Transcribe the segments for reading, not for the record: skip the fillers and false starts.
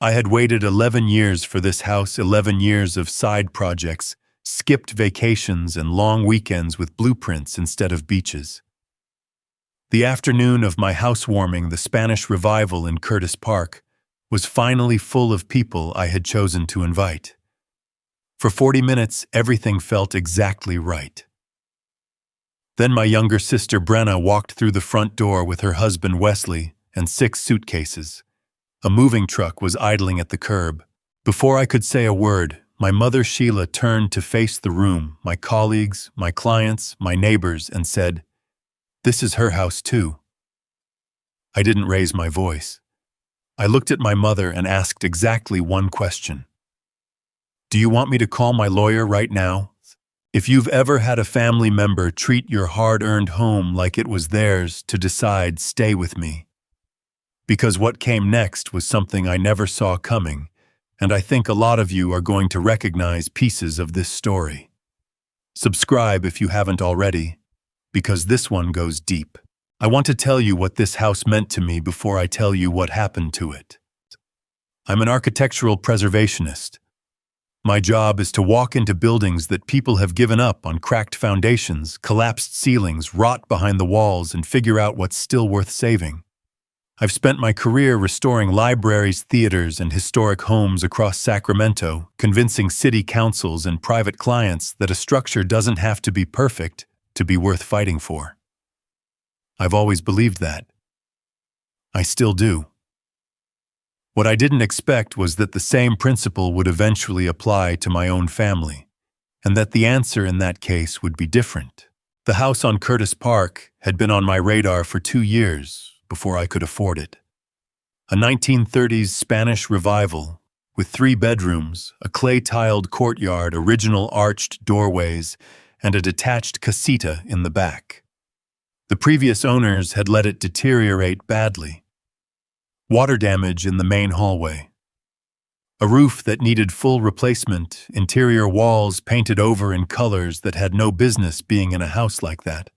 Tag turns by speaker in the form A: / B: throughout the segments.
A: I had waited 11 years for this house, 11 years of side projects, skipped vacations and long weekends with blueprints instead of beaches. The afternoon of my housewarming, the Spanish revival in Curtis Park, was finally full of people I had chosen to invite. For 40 minutes, everything felt exactly right. Then my younger sister Brenna walked through the front door with her husband Wesley and 6 suitcases. A moving truck was idling at the curb. Before I could say a word, my mother Sheila turned to face the room, my colleagues, my clients, my neighbors, and said, "This is her house too." I didn't raise my voice. I looked at my mother and asked exactly one question. "Do you want me to call my lawyer right now? If you've ever had a family member treat your hard-earned home like it was theirs to decide, stay with me." Because what came next was something I never saw coming, and I think a lot of you are going to recognize pieces of this story. Subscribe if you haven't already, because this one goes deep. I want to tell you what this house meant to me before I tell you what happened to it. I'm an architectural preservationist. My job is to walk into buildings that people have given up on cracked foundations, collapsed ceilings, rot behind the walls, and figure out what's still worth saving. I've spent my career restoring libraries, theaters, and historic homes across Sacramento, convincing city councils and private clients that a structure doesn't have to be perfect to be worth fighting for. I've always believed that. I still do. What I didn't expect was that the same principle would eventually apply to my own family, and that the answer in that case would be different. The house on Curtis Park had been on my radar for 2 years before I could afford it. A 1930s Spanish revival with 3 bedrooms, a clay-tiled courtyard, original arched doorways, and a detached casita in the back. The previous owners had let it deteriorate badly. Water damage in the main hallway. A roof that needed full replacement, interior walls painted over in colors that had no business being in a house like that.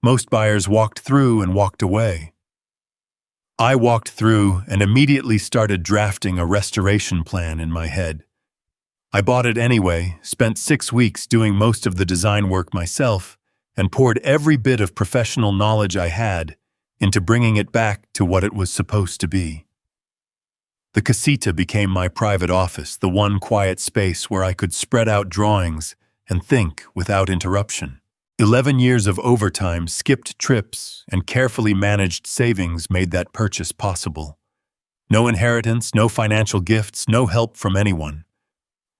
A: Most buyers walked through and walked away. I walked through and immediately started drafting a restoration plan in my head. I bought it anyway, spent 6 weeks doing most of the design work myself, and poured every bit of professional knowledge I had into bringing it back to what it was supposed to be. The casita became my private office, the one quiet space where I could spread out drawings and think without interruption. 11 years of overtime, skipped trips, and carefully managed savings made that purchase possible. No inheritance, no financial gifts, no help from anyone.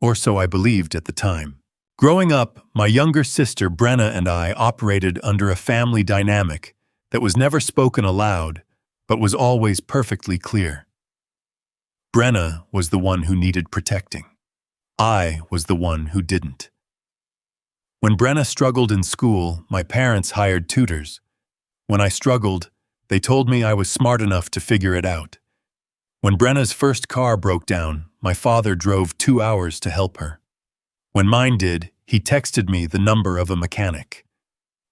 A: Or so I believed at the time. Growing up, my younger sister Brenna and I operated under a family dynamic that was never spoken aloud, but was always perfectly clear. Brenna was the one who needed protecting. I was the one who didn't. When Brenna struggled in school, my parents hired tutors. When I struggled, they told me I was smart enough to figure it out. When Brenna's first car broke down, my father drove 2 hours to help her. When mine did, he texted me the number of a mechanic.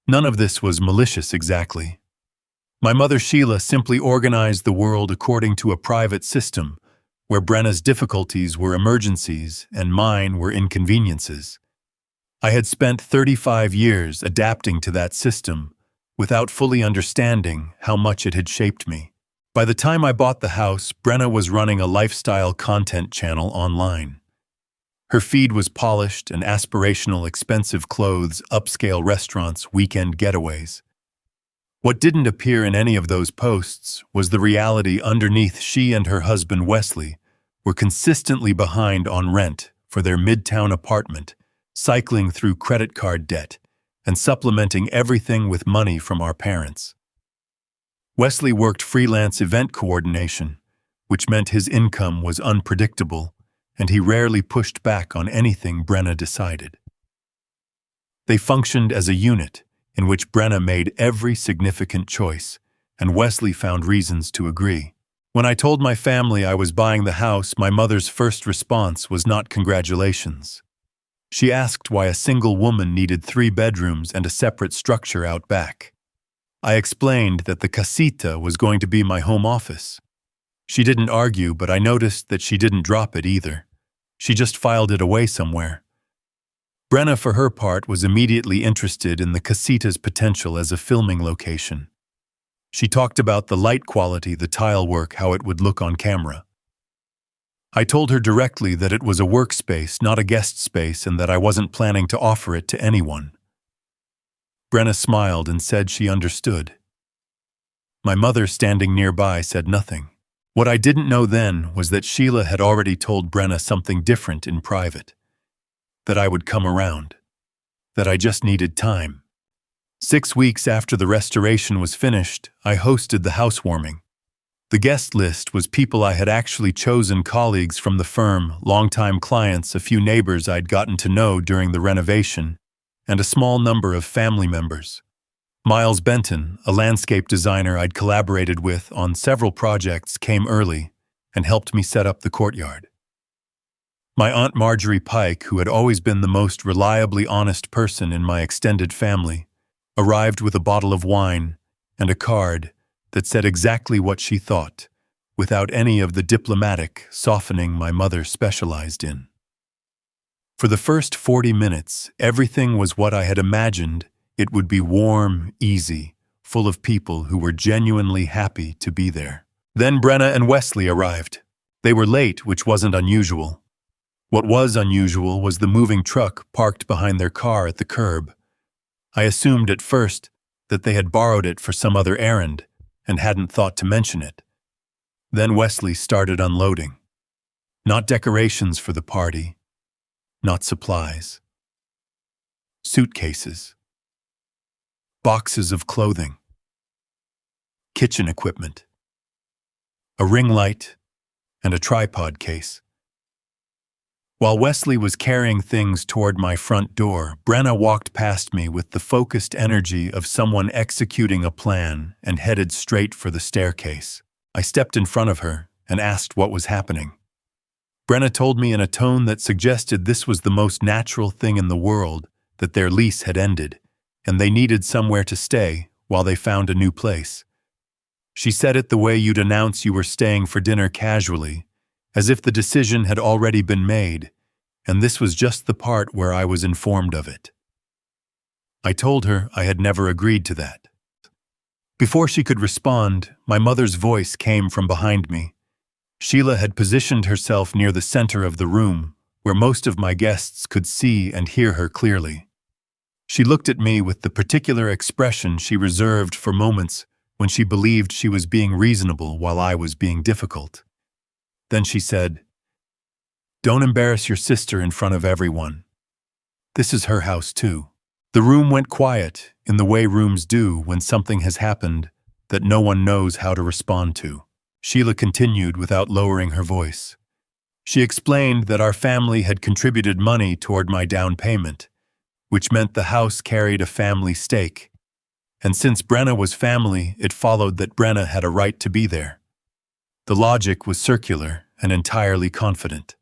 A: None of this was malicious exactly. My mother Sheila simply organized the world according to a private system, where Brenna's difficulties were emergencies and mine were inconveniences. I had spent 35 years adapting to that system without fully understanding how much it had shaped me. By the time I bought the house, Brenna was running a lifestyle content channel online. Her feed was polished and aspirational, expensive clothes, upscale restaurants, weekend getaways. What didn't appear in any of those posts was the reality underneath. She and her husband Wesley were consistently behind on rent for their midtown apartment, cycling through credit card debt, and supplementing everything with money from our parents. Wesley worked freelance event coordination, which meant his income was unpredictable, and he rarely pushed back on anything Brenna decided. They functioned as a unit in which Brenna made every significant choice, and Wesley found reasons to agree. When I told my family I was buying the house, my mother's first response was not congratulations. She asked why a single woman needed 3 bedrooms and a separate structure out back. I explained that the casita was going to be my home office. She didn't argue, but I noticed that she didn't drop it either. She just filed it away somewhere. Brenna, for her part, was immediately interested in the casita's potential as a filming location. She talked about the light quality, the tile work, how it would look on camera. I told her directly that it was a workspace, not a guest space, and that I wasn't planning to offer it to anyone. Brenna smiled and said she understood. My mother, standing nearby, said nothing. What I didn't know then was that Sheila had already told Brenna something different in private. That I would come around. That I just needed time. 6 weeks after the restoration was finished, I hosted the housewarming. The guest list was people I had actually chosen, colleagues from the firm, longtime clients, a few neighbors I'd gotten to know during the renovation, and a small number of family members. Miles Benton, a landscape designer I'd collaborated with on several projects, came early and helped me set up the courtyard. My Aunt Marjorie Pike, who had always been the most reliably honest person in my extended family, arrived with a bottle of wine and a card that said exactly what she thought, without any of the diplomatic softening my mother specialized in. For the first 40 minutes, everything was what I had imagined it would be: warm, easy, full of people who were genuinely happy to be there. Then Brenna and Wesley arrived. They were late, which wasn't unusual. What was unusual was the moving truck parked behind their car at the curb. I assumed at first that they had borrowed it for some other errand and hadn't thought to mention it. Then Wesley started unloading. Not decorations for the party, not supplies. Suitcases. Boxes of clothing. Kitchen equipment. A ring light and a tripod case. While Wesley was carrying things toward my front door, Brenna walked past me with the focused energy of someone executing a plan and headed straight for the staircase. I stepped in front of her and asked what was happening. Brenna told me in a tone that suggested this was the most natural thing in the world, that their lease had ended, and they needed somewhere to stay while they found a new place. She said it the way you'd announce you were staying for dinner casually, as if the decision had already been made, and this was just the part where I was informed of it. I told her I had never agreed to that. Before she could respond, my mother's voice came from behind me. Sheila had positioned herself near the center of the room, where most of my guests could see and hear her clearly. She looked at me with the particular expression she reserved for moments when she believed she was being reasonable while I was being difficult. Then she said, "Don't embarrass your sister in front of everyone. This is her house too." The room went quiet, in the way rooms do when something has happened that no one knows how to respond to. Sheila continued without lowering her voice. She explained that our family had contributed money toward my down payment, which meant the house carried a family stake. And since Brenna was family, it followed that Brenna had a right to be there. The logic was circular and entirely confident.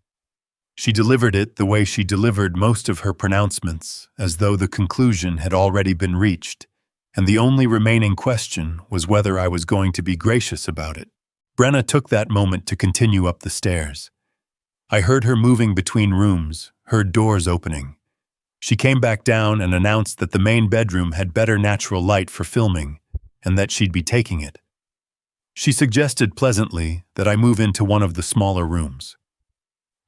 A: She delivered it the way she delivered most of her pronouncements, as though the conclusion had already been reached, and the only remaining question was whether I was going to be gracious about it. Brenna took that moment to continue up the stairs. I heard her moving between rooms, heard doors opening. She came back down and announced that the main bedroom had better natural light for filming, and that she'd be taking it. She suggested pleasantly that I move into one of the smaller rooms.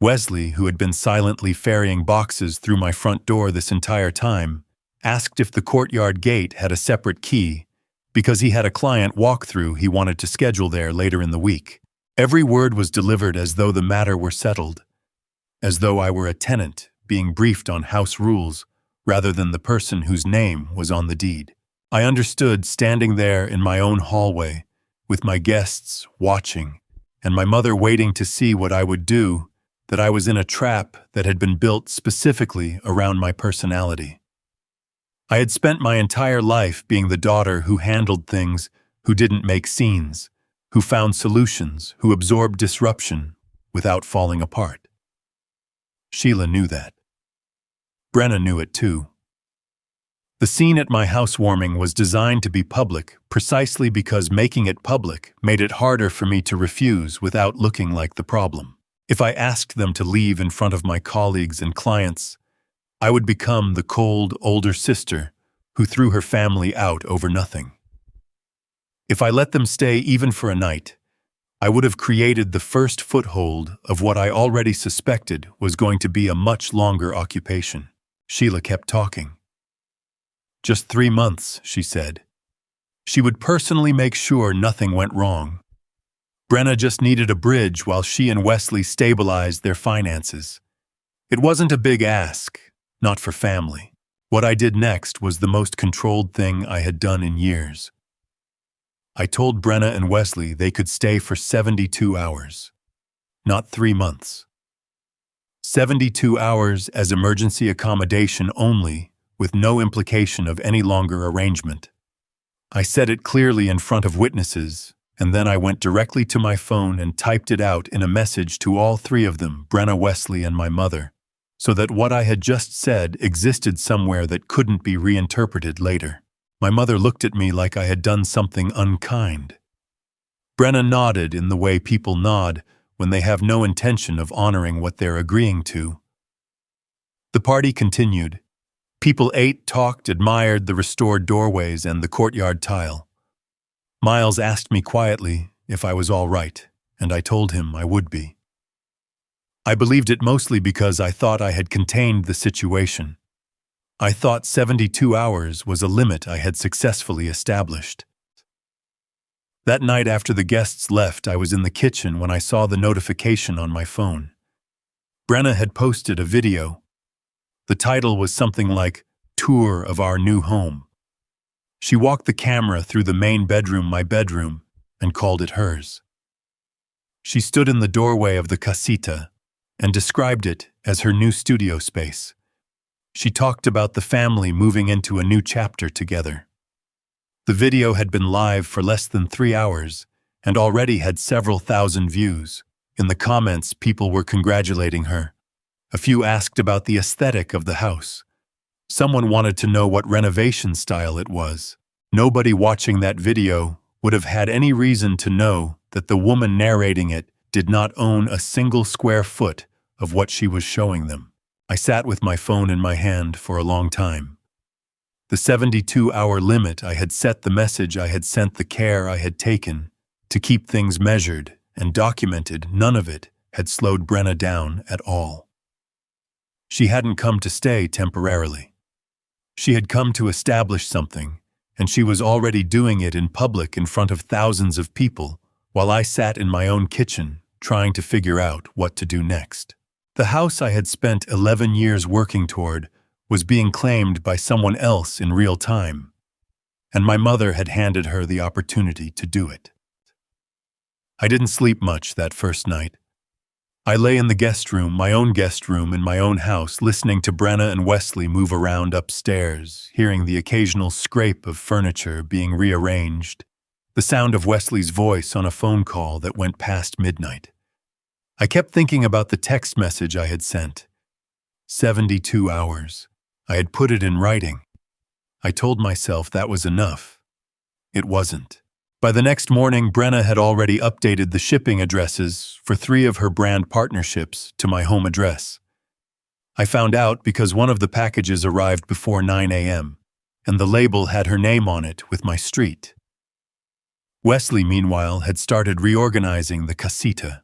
A: Wesley, who had been silently ferrying boxes through my front door this entire time, asked if the courtyard gate had a separate key because he had a client walkthrough he wanted to schedule there later in the week. Every word was delivered as though the matter were settled, as though I were a tenant being briefed on house rules rather than the person whose name was on the deed. I understood, standing there in my own hallway, with my guests watching and my mother waiting to see what I would do, that I was in a trap that had been built specifically around my personality. I had spent my entire life being the daughter who handled things, who didn't make scenes, who found solutions, who absorbed disruption without falling apart. Sheila knew that. Brenna knew it too. The scene at my housewarming was designed to be public precisely because making it public made it harder for me to refuse without looking like the problem. If I asked them to leave in front of my colleagues and clients, I would become the cold, older sister who threw her family out over nothing. If I let them stay even for a night, I would have created the first foothold of what I already suspected was going to be a much longer occupation. Sheila kept talking. Just 3 months, she said. She would personally make sure nothing went wrong. Brenna just needed a bridge while she and Wesley stabilized their finances. It wasn't a big ask, not for family. What I did next was the most controlled thing I had done in years. I told Brenna and Wesley they could stay for 72 hours, not 3 months. 72 hours as emergency accommodation only, with no implication of any longer arrangement. I said it clearly in front of witnesses, and then I went directly to my phone and typed it out in a message to all 3 of them, Brenna, Wesley, and my mother, so that what I had just said existed somewhere that couldn't be reinterpreted later. My mother looked at me like I had done something unkind. Brenna nodded in the way people nod when they have no intention of honoring what they're agreeing to. The party continued. People ate, talked, admired the restored doorways and the courtyard tile. Miles asked me quietly if I was all right, and I told him I would be. I believed it mostly because I thought I had contained the situation. I thought 72 hours was a limit I had successfully established. That night after the guests left, I was in the kitchen when I saw the notification on my phone. Brenna had posted a video. The title was something like, "Tour of Our New Home." She walked the camera through the main bedroom, my bedroom, and called it hers. She stood in the doorway of the casita and described it as her new studio space. She talked about the family moving into a new chapter together. The video had been live for less than 3 hours and already had several thousand views. In the comments, people were congratulating her. A few asked about the aesthetic of the house. Someone wanted to know what renovation style it was. Nobody watching that video would have had any reason to know that the woman narrating it did not own a single square foot of what she was showing them. I sat with my phone in my hand for a long time. The 72-hour limit I had set, the message I had sent, the care I had taken to keep things measured and documented, none of it had slowed Brenna down at all. She hadn't come to stay temporarily. She had come to establish something, and she was already doing it in public in front of thousands of people, while I sat in my own kitchen trying to figure out what to do next. The house I had spent 11 years working toward was being claimed by someone else in real time, and my mother had handed her the opportunity to do it. I didn't sleep much that first night. I lay in the guest room, my own guest room in my own house, listening to Brenna and Wesley move around upstairs, hearing the occasional scrape of furniture being rearranged, the sound of Wesley's voice on a phone call that went past midnight. I kept thinking about the text message I had sent. 72 hours. I had put it in writing. I told myself that was enough. It wasn't. By the next morning, Brenna had already updated the shipping addresses for 3 of her brand partnerships to my home address. I found out because one of the packages arrived before 9 a.m., and the label had her name on it with my street. Wesley, meanwhile, had started reorganizing the casita.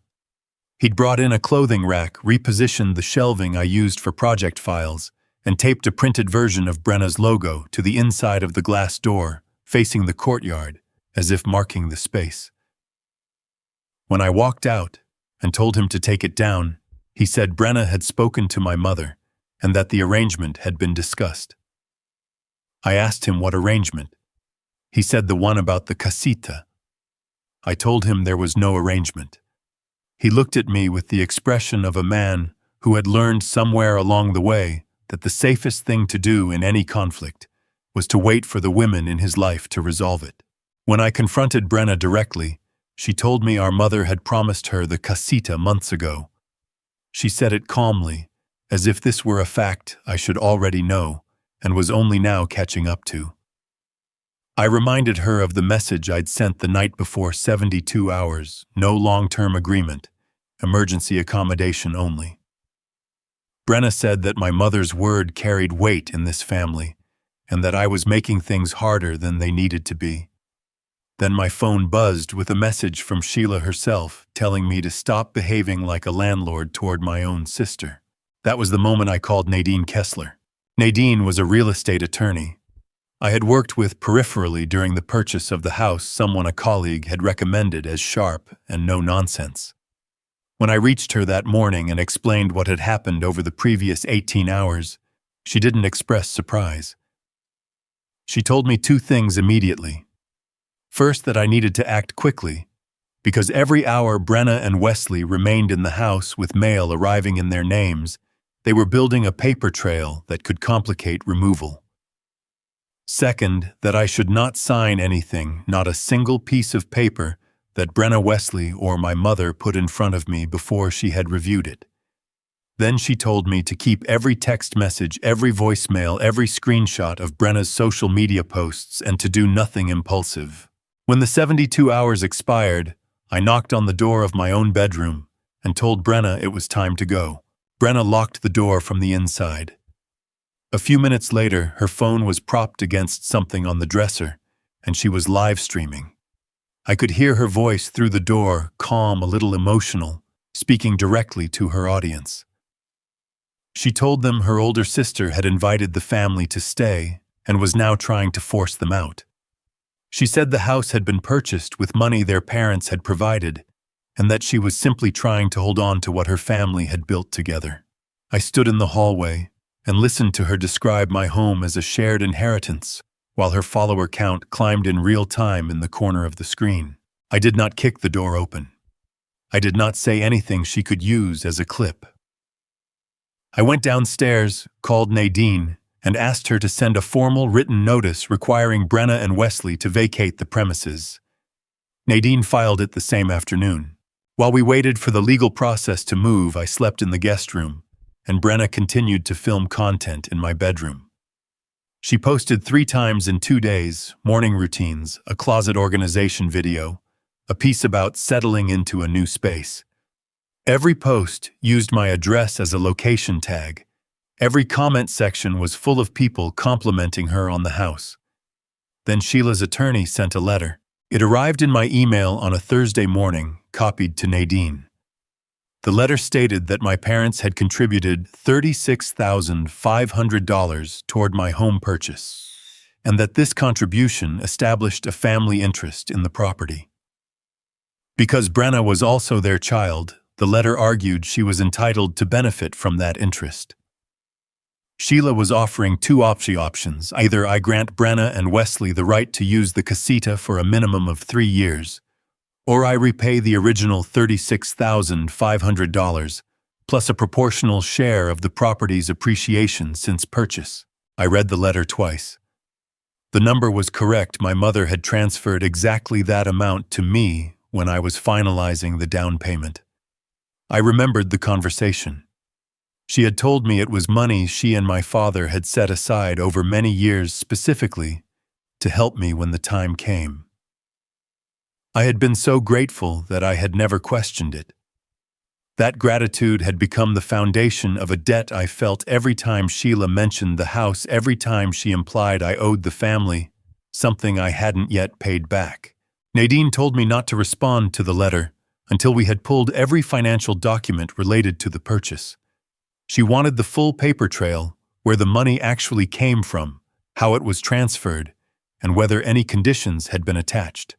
A: He'd brought in a clothing rack, repositioned the shelving I used for project files, and taped a printed version of Brenna's logo to the inside of the glass door, facing the courtyard, as if marking the space. When I walked out and told him to take it down, he said Brenna had spoken to my mother and that the arrangement had been discussed. I asked him what arrangement. He said the one about the casita. I told him there was no arrangement. He looked at me with the expression of a man who had learned somewhere along the way that the safest thing to do in any conflict was to wait for the women in his life to resolve it. When I confronted Brenna directly, she told me our mother had promised her the casita months ago. She said it calmly, as if this were a fact I should already know, and was only now catching up to. I reminded her of the message I'd sent the night before: 72 hours, no long-term agreement, emergency accommodation only. Brenna said that my mother's word carried weight in this family, and that I was making things harder than they needed to be. Then my phone buzzed with a message from Sheila herself, telling me to stop behaving like a landlord toward my own sister. That was the moment I called Nadine Kessler. Nadine was a real estate attorney I had worked with peripherally during the purchase of the house someone a colleague had recommended as sharp and no nonsense. When I reached her that morning and explained what had happened over the previous 18 hours, she didn't express surprise. She told me two things immediately. First, that I needed to act quickly, because every hour Brenna and Wesley remained in the house with mail arriving in their names, they were building a paper trail that could complicate removal. Second, that I should not sign anything, not a single piece of paper, that Brenna Wesley or my mother put in front of me before she had reviewed it. Then she told me to keep every text message, every voicemail, every screenshot of Brenna's social media posts, and to do nothing impulsive. When the 72 hours expired, I knocked on the door of my own bedroom and told Brenna it was time to go. Brenna locked the door from the inside. A few minutes later, her phone was propped against something on the dresser, and she was live streaming. I could hear her voice through the door, calm, a little emotional, speaking directly to her audience. She told them her older sister had invited the family to stay and was now trying to force them out. She said the house had been purchased with money their parents had provided, and that she was simply trying to hold on to what her family had built together. I stood in the hallway and listened to her describe my home as a shared inheritance, while her follower count climbed in real time in the corner of the screen. I did not kick the door open. I did not say anything she could use as a clip. I went downstairs, called Nadine, and asked her to send a formal written notice requiring Brenna and Wesley to vacate the premises. Nadine filed it the same afternoon. While we waited for the legal process to move, I slept in the guest room, and Brenna continued to film content in my bedroom. She posted 3 times in 2 days, morning routines, a closet organization video, a piece about settling into a new space. Every post used my address as a location tag. Every comment section was full of people complimenting her on the house. Then Sheila's attorney sent a letter. It arrived in my email on a Thursday morning, copied to Nadine. The letter stated that my parents had contributed $36,500 toward my home purchase, and that this contribution established a family interest in the property. Because Brenna was also their child, the letter argued she was entitled to benefit from that interest. Sheila was offering 2 options. Either I grant Brenna and Wesley the right to use the casita for a minimum of 3 years, or I repay the original $36,500, plus a proportional share of the property's appreciation since purchase. I read the letter twice. The number was correct. My mother had transferred exactly that amount to me when I was finalizing the down payment. I remembered the conversation. She had told me it was money she and my father had set aside over many years specifically to help me when the time came. I had been so grateful that I had never questioned it. That gratitude had become the foundation of a debt I felt every time Sheila mentioned the house, every time she implied I owed the family something I hadn't yet paid back. Nadine told me not to respond to the letter until we had pulled every financial document related to the purchase. She wanted the full paper trail, where the money actually came from, how it was transferred, and whether any conditions had been attached.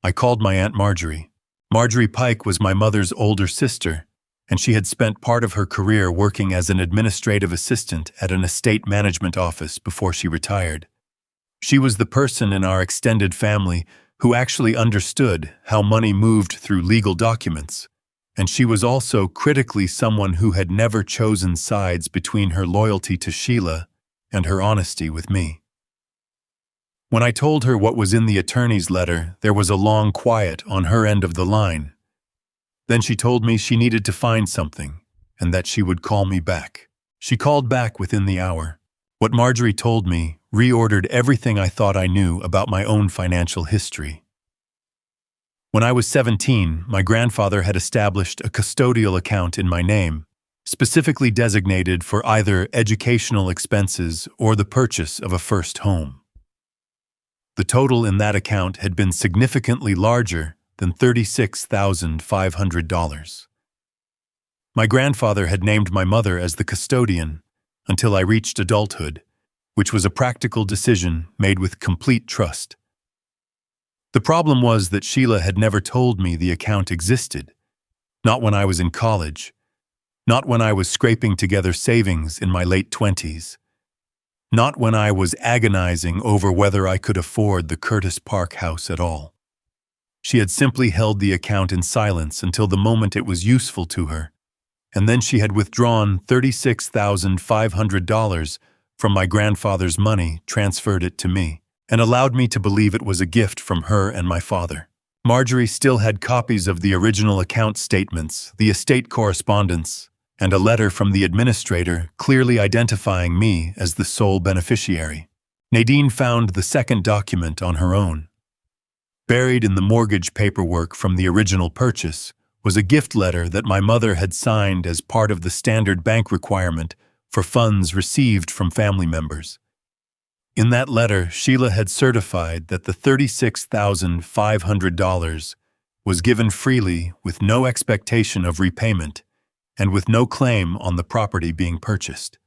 A: I called my Aunt Marjorie. Marjorie Pike was my mother's older sister, and she had spent part of her career working as an administrative assistant at an estate management office before she retired. She was the person in our extended family who actually understood how money moved through legal documents, and she was also critically someone who had never chosen sides between her loyalty to Sheila and her honesty with me. When I told her what was in the attorney's letter, there was a long quiet on her end of the line. Then she told me she needed to find something, and that she would call me back. She called back within the hour. What Marjorie told me reordered everything I thought I knew about my own financial history. When I was 17, my grandfather had established a custodial account in my name, specifically designated for either educational expenses or the purchase of a first home. The total in that account had been significantly larger than $36,500. My grandfather had named my mother as the custodian until I reached adulthood, which was a practical decision made with complete trust. The problem was that Sheila had never told me the account existed, not when I was in college, not when I was scraping together savings in my late 20s, not when I was agonizing over whether I could afford the Curtis Park house at all. She had simply held the account in silence until the moment it was useful to her, and then she had withdrawn $36,500 from my grandfather's money, transferred it to me, and allowed me to believe it was a gift from her and my father. Marjorie still had copies of the original account statements, the estate correspondence, and a letter from the administrator clearly identifying me as the sole beneficiary. Nadine found the second document on her own. Buried in the mortgage paperwork from the original purchase was a gift letter that my mother had signed as part of the standard bank requirement for funds received from family members. In that letter, Sheila had certified that the $36,500 was given freely with no expectation of repayment and with no claim on the property being purchased.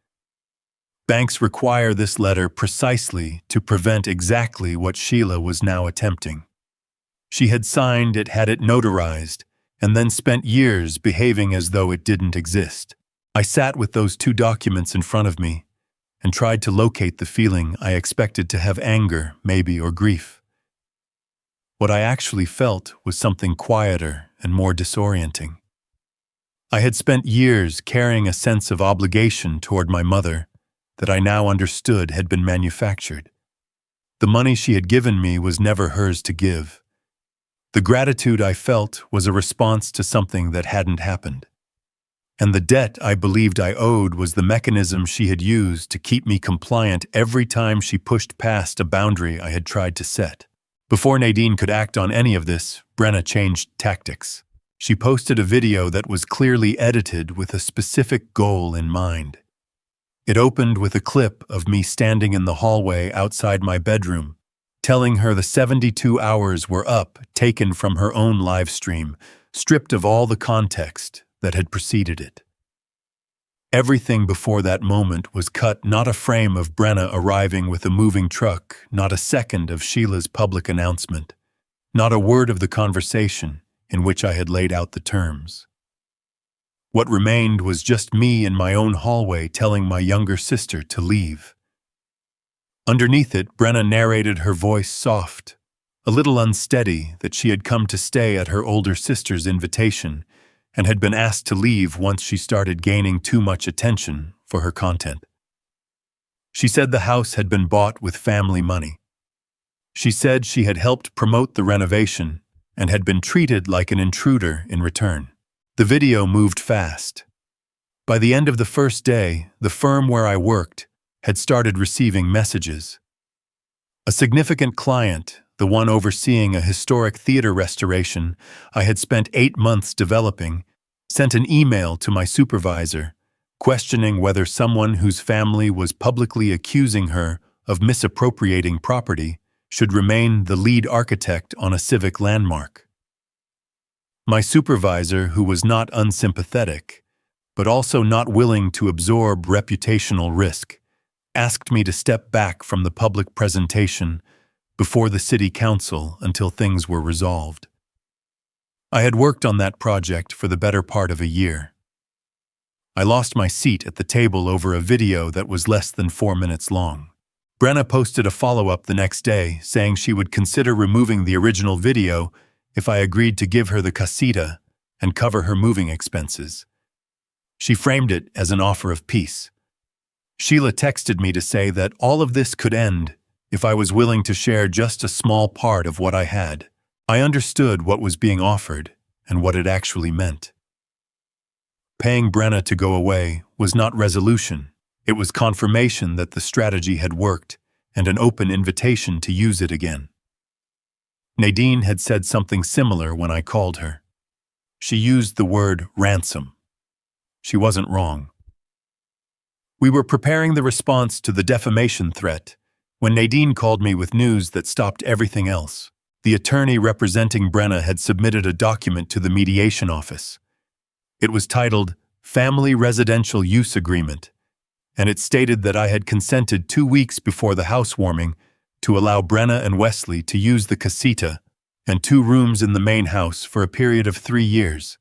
A: Banks require this letter precisely to prevent exactly what Sheila was now attempting. She had signed it, had it notarized, and then spent years behaving as though it didn't exist. I sat with those two documents in front of me and tried to locate the feeling I expected to have: anger, maybe, or grief. What I actually felt was something quieter and more disorienting. I had spent years carrying a sense of obligation toward my mother that I now understood had been manufactured. The money she had given me was never hers to give. The gratitude I felt was a response to something that hadn't happened. And the debt I believed I owed was the mechanism she had used to keep me compliant every time she pushed past a boundary I had tried to set. Before Nadine could act on any of this, Brenna changed tactics. She posted a video that was clearly edited with a specific goal in mind. It opened with a clip of me standing in the hallway outside my bedroom, telling her the 72 hours were up, taken from her own live stream, stripped of all the context that had preceded it. Everything before that moment was cut, not a frame of Brenna arriving with a moving truck, not a second of Sheila's public announcement, not a word of the conversation in which I had laid out the terms. What remained was just me in my own hallway telling my younger sister to leave. Underneath it, Brenna narrated, her voice soft, a little unsteady, that she had come to stay at her older sister's invitation and had been asked to leave once she started gaining too much attention for her content. She said the house had been bought with family money. She said she had helped promote the renovation and had been treated like an intruder in return. The video moved fast. By the end of the first day, the firm where I worked had started receiving messages. A significant client, the one overseeing a historic theater restoration I had spent 8 months developing, sent an email to my supervisor, questioning whether someone whose family was publicly accusing her of misappropriating property should remain the lead architect on a civic landmark. My supervisor, who was not unsympathetic, but also not willing to absorb reputational risk, asked me to step back from the public presentation before the city council until things were resolved. I had worked on that project for the better part of a year. I lost my seat at the table over a video that was less than 4 minutes long. Brenna posted a follow-up the next day saying she would consider removing the original video if I agreed to give her the casita and cover her moving expenses. She framed it as an offer of peace. Sheila texted me to say that all of this could end if I was willing to share just a small part of what I had. I understood what was being offered and what it actually meant. Paying Brenna to go away was not resolution, It was confirmation that the strategy had worked and an open invitation to use it again. Nadine had said something similar when I called her. She used the word ransom. She wasn't wrong. We were preparing the response to the defamation threat when Nadine called me with news that stopped everything else. The attorney representing Brenna had submitted a document to the mediation office. It was titled Family Residential Use Agreement, and it stated that I had consented 2 weeks before the housewarming to allow Brenna and Wesley to use the casita and 2 rooms in the main house for a period of 3 years.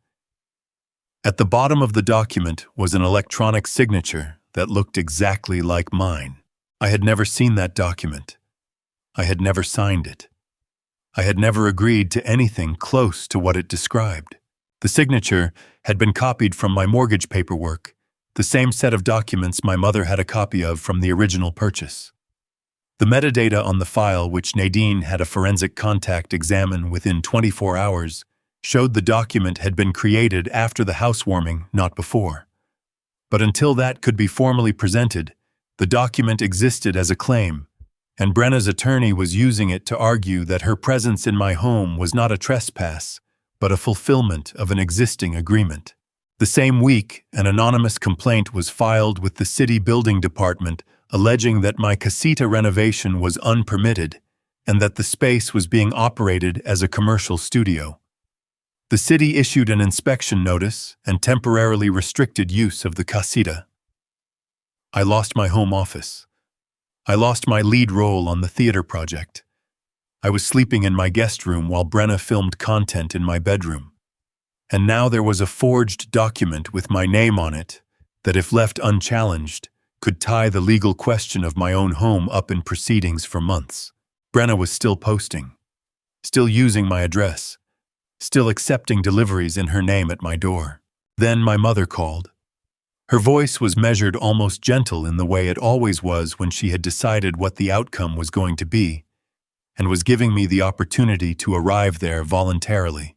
A: At the bottom of the document was an electronic signature that looked exactly like mine. I had never seen that document. I had never signed it. I had never agreed to anything close to what it described. The signature had been copied from my mortgage paperwork, the same set of documents my mother had a copy of from the original purchase. The metadata on the file, which Nadine had a forensic contact examine within 24 hours, showed the document had been created after the housewarming, not before. But until that could be formally presented, the document existed as a claim, and Brenna's attorney was using it to argue that her presence in my home was not a trespass, but a fulfillment of an existing agreement. The same week, an anonymous complaint was filed with the city building department alleging that my casita renovation was unpermitted and that the space was being operated as a commercial studio. The city issued an inspection notice and temporarily restricted use of the casita. I lost my home office. I lost my lead role on the theater project. I was sleeping in my guest room while Brenna filmed content in my bedroom. And now there was a forged document with my name on it that, if left unchallenged, could tie the legal question of my own home up in proceedings for months. Brenna was still posting, still using my address, still accepting deliveries in her name at my door. Then my mother called. Her voice was measured, almost gentle in the way it always was when she had decided what the outcome was going to be, and was giving me the opportunity to arrive there voluntarily.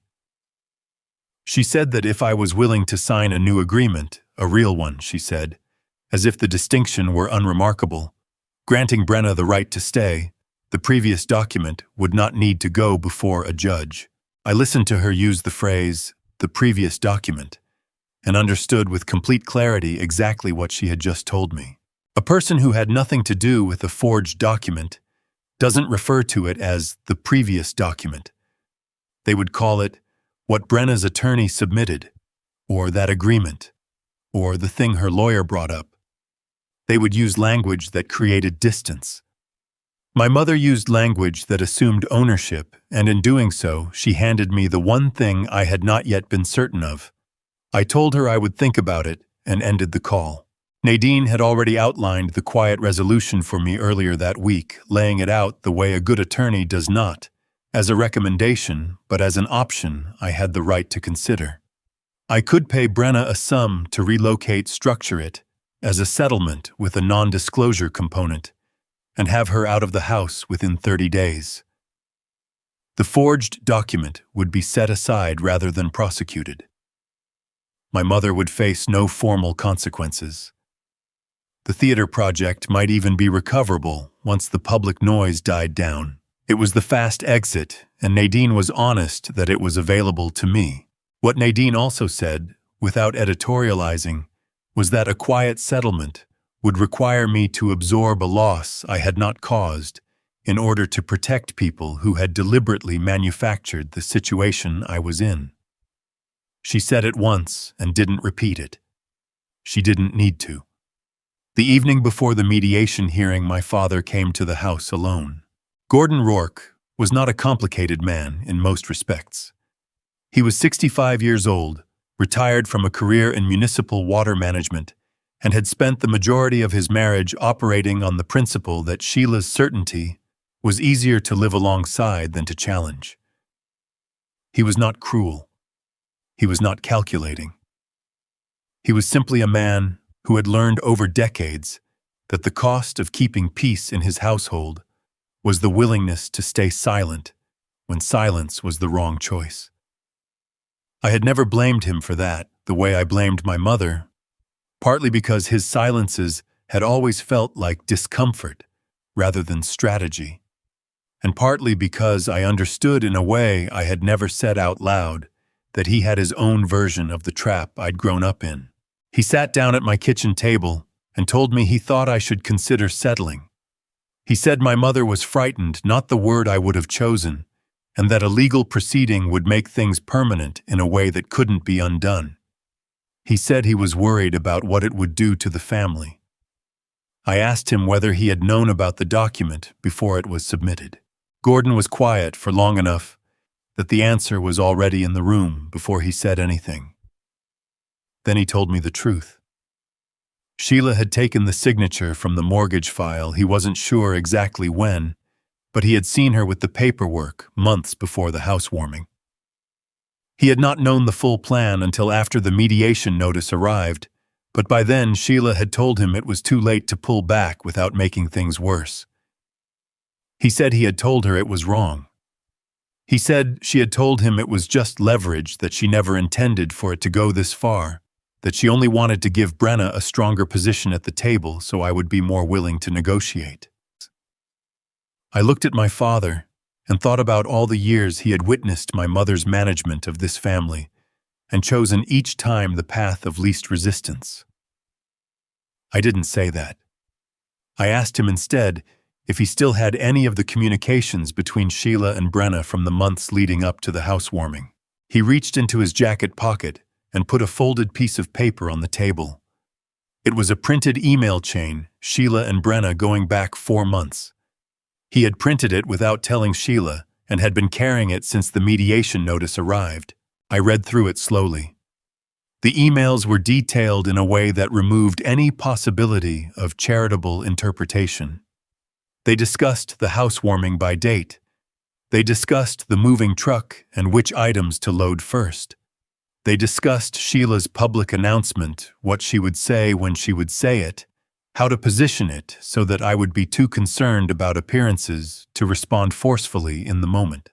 A: She said that if I was willing to sign a new agreement, a real one, she said, as if the distinction were unremarkable, granting Brenna the right to stay, the previous document would not need to go before a judge. I listened to her use the phrase, the previous document, and understood with complete clarity exactly what she had just told me. A person who had nothing to do with a forged document doesn't refer to it as the previous document. They would call it what Brenna's attorney submitted, or that agreement, or the thing her lawyer brought up. They would use language that created distance. My mother used language that assumed ownership, and in doing so, she handed me the one thing I had not yet been certain of. I told her I would think about it and ended the call. Nadine had already outlined the quiet resolution for me earlier that week, laying it out the way a good attorney does not, as a recommendation, but as an option I had the right to consider. I could pay Brenna a sum to relocate, structure it as a settlement with a non-disclosure component, and have her out of the house within 30 days. The forged document would be set aside rather than prosecuted. My mother would face no formal consequences. The theater project might even be recoverable once the public noise died down. It was the fast exit, and Nadine was honest that it was available to me. What Nadine also said, without editorializing, was that a quiet settlement would require me to absorb a loss I had not caused in order to protect people who had deliberately manufactured the situation I was in. She said it once and didn't repeat it. She didn't need to. The evening before the mediation hearing, my father came to the house alone. Gordon Rourke was not a complicated man in most respects. He was 65 years old, retired from a career in municipal water management, and had spent the majority of his marriage operating on the principle that Sheila's certainty was easier to live alongside than to challenge. He was not cruel. He was not calculating. He was simply a man who had learned over decades that the cost of keeping peace in his household was the willingness to stay silent when silence was the wrong choice. I had never blamed him for that, the way I blamed my mother, partly because his silences had always felt like discomfort rather than strategy, and partly because I understood in a way I had never said out loud that he had his own version of the trap I'd grown up in. He sat down at my kitchen table and told me he thought I should consider settling. He said my mother was frightened, not the word I would have chosen, and that a legal proceeding would make things permanent in a way that couldn't be undone. He said he was worried about what it would do to the family. I asked him whether he had known about the document before it was submitted. Gordon was quiet for long enough that the answer was already in the room before he said anything. Then he told me the truth. Sheila had taken the signature from the mortgage file. He wasn't sure exactly when, but he had seen her with the paperwork months before the housewarming. He had not known the full plan until after the mediation notice arrived, but by then Sheila had told him it was too late to pull back without making things worse. He said he had told her it was wrong. He said she had told him it was just leverage, that she never intended for it to go this far, that she only wanted to give Brenna a stronger position at the table so I would be more willing to negotiate. I looked at my father and thought about all the years he had witnessed my mother's management of this family and chosen each time the path of least resistance. I didn't say that. I asked him instead if he still had any of the communications between Sheila and Brenna from the months leading up to the housewarming. He reached into his jacket pocket and put a folded piece of paper on the table. It was a printed email chain, Sheila and Brenna going back 4 months. He had printed it without telling Sheila and had been carrying it since the mediation notice arrived. I read through it slowly. The emails were detailed in a way that removed any possibility of charitable interpretation. They discussed the housewarming by date. They discussed the moving truck and which items to load first. They discussed Sheila's public announcement, what she would say when she would say it, how to position it so that I would be too concerned about appearances to respond forcefully in the moment.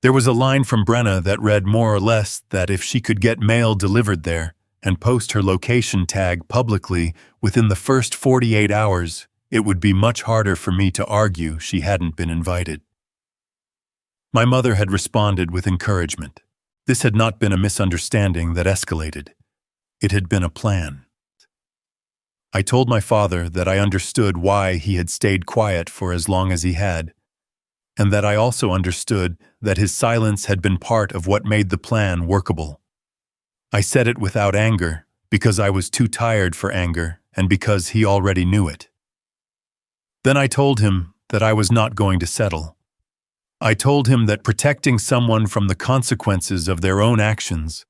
A: There was a line from Brenna that read more or less that if she could get mail delivered there and post her location tag publicly within the first 48 hours, it would be much harder for me to argue she hadn't been invited. My mother had responded with encouragement. This had not been a misunderstanding that escalated. It had been a plan. I told my father that I understood why he had stayed quiet for as long as he had, and that I also understood that his silence had been part of what made the plan workable. I said it without anger, because I was too tired for anger and because he already knew it. Then I told him that I was not going to settle. I told him that protecting someone from the consequences of their own actions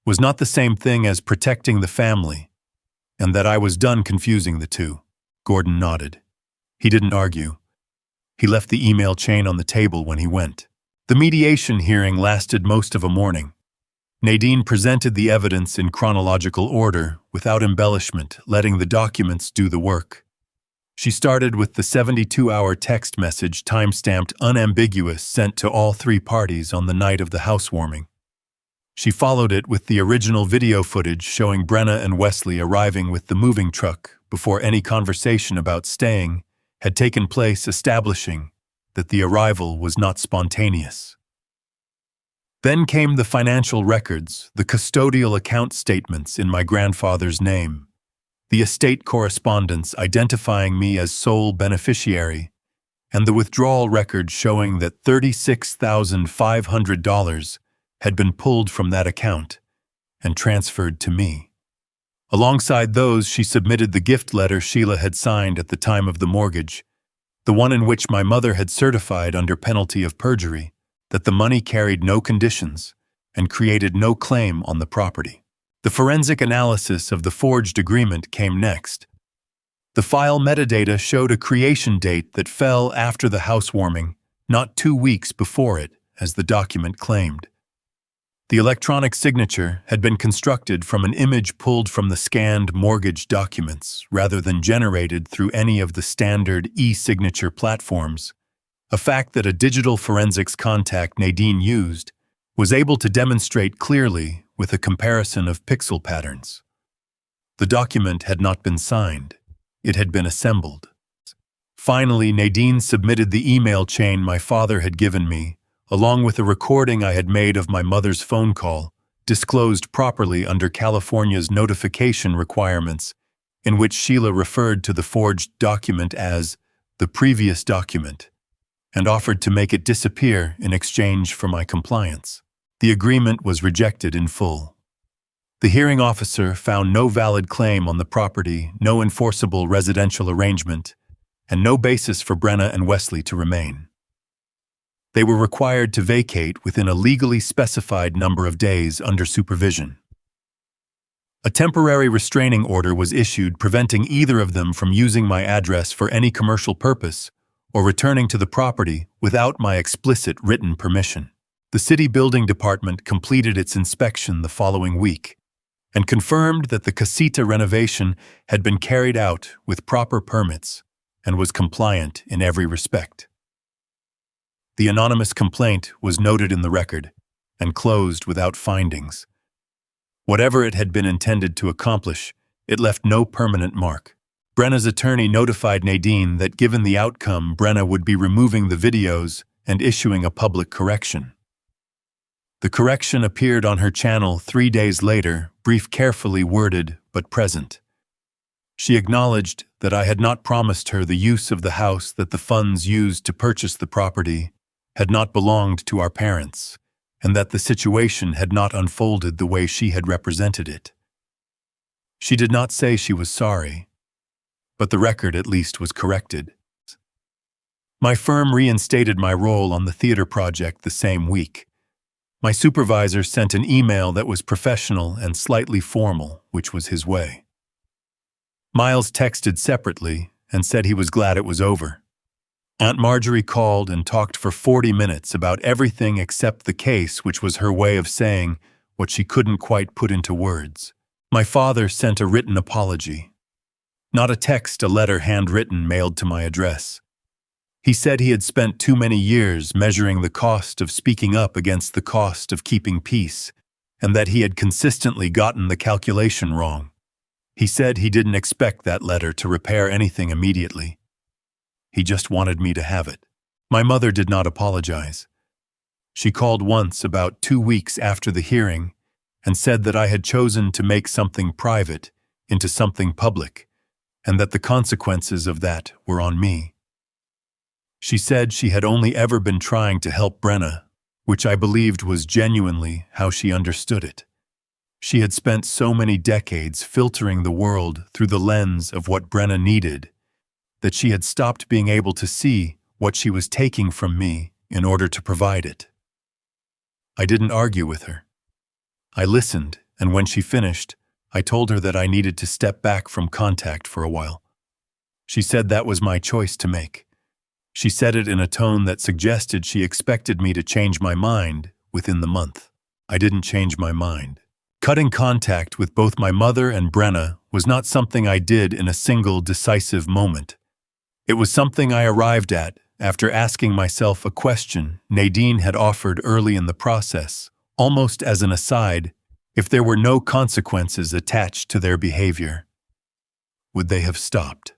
A: was not the same thing as protecting the family, and that I was done confusing the two. Gordon nodded. He didn't argue. He left the email chain on the table when he went. The mediation hearing lasted most of a morning. Nadine presented the evidence in chronological order, without embellishment, letting the documents do the work. She started with the 72-hour text message time-stamped unambiguous sent to all 3 parties on the night of the housewarming. She followed it with the original video footage showing Brenna and Wesley arriving with the moving truck before any conversation about staying had taken place, establishing that the arrival was not spontaneous. Then came the financial records, the custodial account statements in my grandfather's name, the estate correspondence identifying me as sole beneficiary, and the withdrawal record showing that $36,500 had been pulled from that account and transferred to me. Alongside those, she submitted the gift letter Sheila had signed at the time of the mortgage, the one in which my mother had certified under penalty of perjury that the money carried no conditions and created no claim on the property. The forensic analysis of the forged agreement came next. The file metadata showed a creation date that fell after the housewarming, not 2 weeks before it, as the document claimed. The electronic signature had been constructed from an image pulled from the scanned mortgage documents rather than generated through any of the standard e-signature platforms, a fact that a digital forensics contact Nadine used was able to demonstrate clearly with a comparison of pixel patterns. The document had not been signed. It had been assembled. Finally, Nadine submitted the email chain my father had given me, along with a recording I had made of my mother's phone call, disclosed properly under California's notification requirements, in which Sheila referred to the forged document as the previous document, and offered to make it disappear in exchange for my compliance. The agreement was rejected in full. The hearing officer found no valid claim on the property, no enforceable residential arrangement, and no basis for Brenna and Wesley to remain. They were required to vacate within a legally specified number of days under supervision. A temporary restraining order was issued preventing either of them from using my address for any commercial purpose or returning to the property without my explicit written permission. The city building department completed its inspection the following week and confirmed that the casita renovation had been carried out with proper permits and was compliant in every respect. The anonymous complaint was noted in the record and closed without findings. Whatever it had been intended to accomplish, it left no permanent mark. Brenna's attorney notified Nadine that given the outcome, Brenna would be removing the videos and issuing a public correction. The correction appeared on her channel 3 days later, brief, carefully worded, but present. She acknowledged that I had not promised her the use of the house, that the funds used to purchase the property had not belonged to our parents, and that the situation had not unfolded the way she had represented it. She did not say she was sorry, but the record at least was corrected. My firm reinstated my role on the theater project the same week. My supervisor sent an email that was professional and slightly formal, which was his way. Miles texted separately and said he was glad it was over. Aunt Marjorie called and talked for 40 minutes about everything except the case, which was her way of saying what she couldn't quite put into words. My father sent a written apology. Not a text, a letter handwritten mailed to my address. He said he had spent too many years measuring the cost of speaking up against the cost of keeping peace, and that he had consistently gotten the calculation wrong. He said he didn't expect that letter to repair anything immediately. He just wanted me to have it. My mother did not apologize. She called once about 2 weeks after the hearing and said that I had chosen to make something private into something public, and that the consequences of that were on me. She said she had only ever been trying to help Brenna, which I believed was genuinely how she understood it. She had spent so many decades filtering the world through the lens of what Brenna needed that she had stopped being able to see what she was taking from me in order to provide it. I didn't argue with her. I listened, and when she finished, I told her that I needed to step back from contact for a while. She said that was my choice to make. She said it in a tone that suggested she expected me to change my mind within the month. I didn't change my mind. Cutting contact with both my mother and Brenna was not something I did in a single decisive moment. It was something I arrived at after asking myself a question Nadine had offered early in the process, almost as an aside: if there were no consequences attached to their behavior, would they have stopped?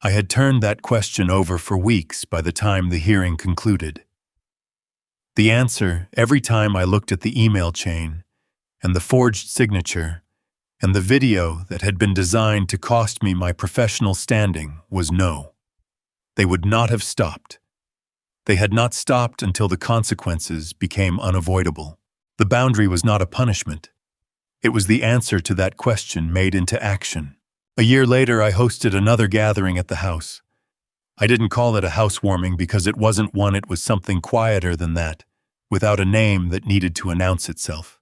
A: I had turned that question over for weeks by the time the hearing concluded. The answer, every time I looked at the email chain, and the forged signature, and the video that had been designed to cost me my professional standing, was no. They would not have stopped. They had not stopped until the consequences became unavoidable. The boundary was not a punishment. It was the answer to that question made into action. A year later, I hosted another gathering at the house. I didn't call it a housewarming because it wasn't one, it was something quieter than that, without a name that needed to announce itself.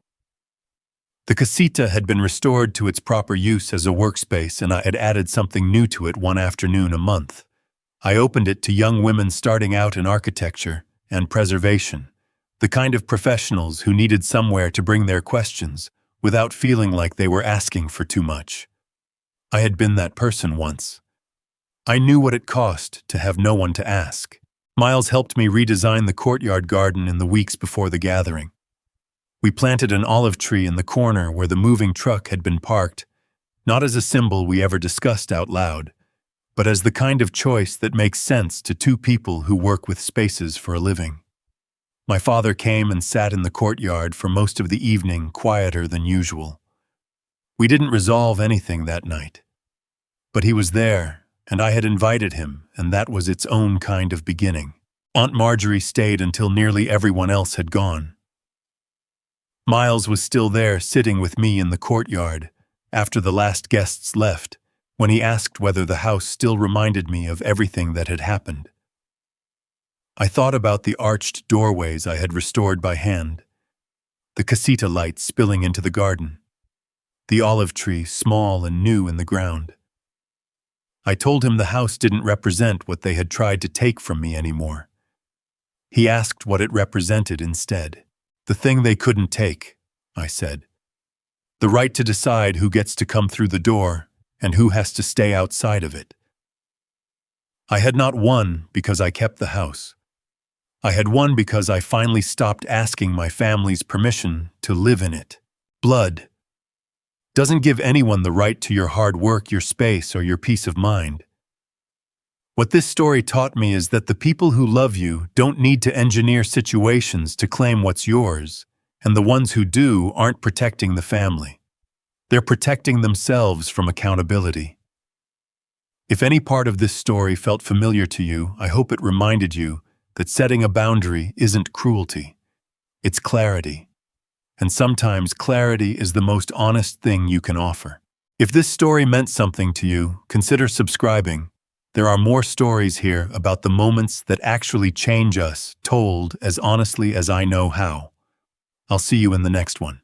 A: The casita had been restored to its proper use as a workspace, and I had added something new to it one afternoon a month. I opened it to young women starting out in architecture and preservation, the kind of professionals who needed somewhere to bring their questions without feeling like they were asking for too much. I had been that person once. I knew what it cost to have no one to ask. Miles helped me redesign the courtyard garden in the weeks before the gathering. We planted an olive tree in the corner where the moving truck had been parked, not as a symbol we ever discussed out loud, but as the kind of choice that makes sense to two people who work with spaces for a living. My father came and sat in the courtyard for most of the evening, quieter than usual. We didn't resolve anything that night. But he was there, and I had invited him, and that was its own kind of beginning. Aunt Marjorie stayed until nearly everyone else had gone. Miles was still there, sitting with me in the courtyard, after the last guests left, when he asked whether the house still reminded me of everything that had happened. I thought about the arched doorways I had restored by hand, the casita light spilling into the garden, the olive tree small and new in the ground. I told him the house didn't represent what they had tried to take from me anymore. He asked what it represented instead. The thing they couldn't take, I said. The right to decide who gets to come through the door and who has to stay outside of it. I had not won because I kept the house. I had won because I finally stopped asking my family's permission to live in it. Blood doesn't give anyone the right to your hard work, your space, or your peace of mind. What this story taught me is that the people who love you don't need to engineer situations to claim what's yours, and the ones who do aren't protecting the family. They're protecting themselves from accountability. If any part of this story felt familiar to you, I hope it reminded you that setting a boundary isn't cruelty. It's clarity. And sometimes clarity is the most honest thing you can offer. If this story meant something to you, consider subscribing. There are more stories here about the moments that actually change us, told as honestly as I know how. I'll see you in the next one.